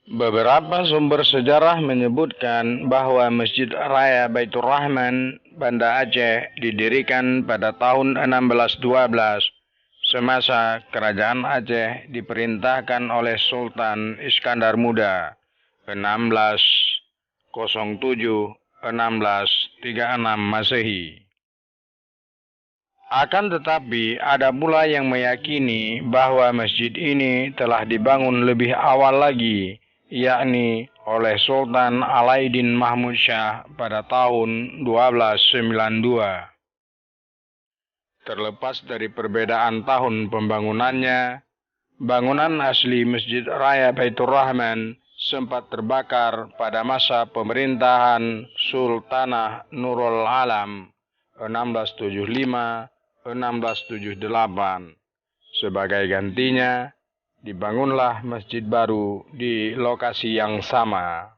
Beberapa sumber sejarah menyebutkan bahwa Masjid Raya Baitur Rahman, Banda Aceh didirikan pada tahun 1612 semasa Kerajaan Aceh diperintahkan oleh Sultan Iskandar Muda 1607-1636 Masehi. Akan tetapi, ada pula yang meyakini bahwa masjid ini telah dibangun lebih awal lagi, yakni oleh Sultan Alaiddin Mahmud Shah pada tahun 1292. Terlepas dari perbedaan tahun pembangunannya, bangunan asli Masjid Raya Baitur Rahman sempat terbakar pada masa pemerintahan Sultanah Nurul Alam 1675-1678. Sebagai gantinya, dibangunlah masjid baru di lokasi yang sama.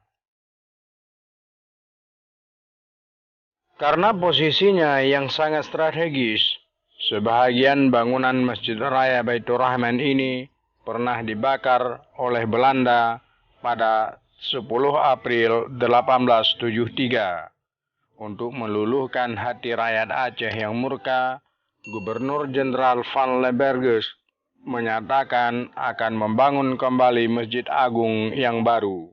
Karena posisinya yang sangat strategis, sebahagian bangunan Masjid Raya Baitur Rahman ini pernah dibakar oleh Belanda pada 10 April 1873. Untuk meluluhkan hati rakyat Aceh yang murka, Gubernur Jenderal Van Leppergus menyatakan akan membangun kembali Masjid Agung yang baru.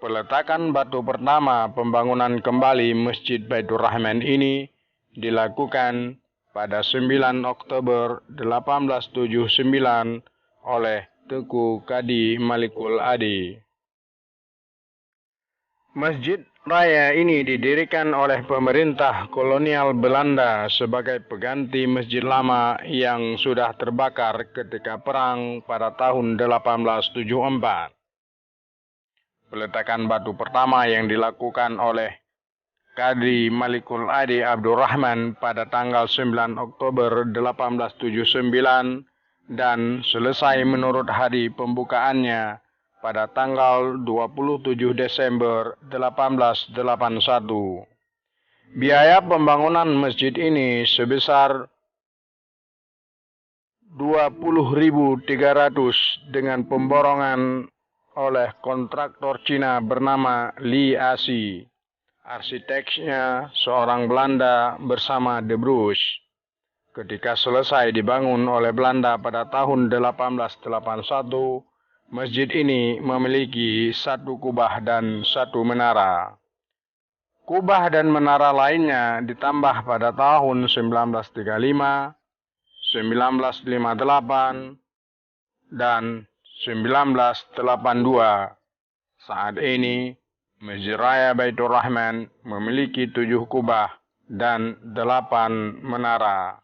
Peletakan batu pertama pembangunan kembali Masjid Baitur Rahman ini dilakukan pada 9 Oktober 1879 oleh Teuku Kadi Malikul Adi. Masjid Raya ini didirikan oleh pemerintah kolonial Belanda sebagai pengganti masjid lama yang sudah terbakar ketika perang pada tahun 1874. Peletakan batu pertama yang dilakukan oleh Kadi Malikul Adi Abdurrahman pada tanggal 9 Oktober 1879 dan selesai menurut hari pembukaannya pada tanggal 27 Desember 1881. Biaya pembangunan masjid ini sebesar 20.300 dengan pemborongan oleh kontraktor Cina bernama Li Asi. Arsiteknya seorang Belanda bersama De Bruys. Ketika selesai dibangun oleh Belanda pada tahun 1881, masjid ini memiliki 1 kubah dan 1 menara. Kubah dan menara lainnya ditambah pada tahun 1935, 1958, dan 1982. Saat ini, Masjid Raya Baitur Rahman memiliki 7 kubah dan 8 menara.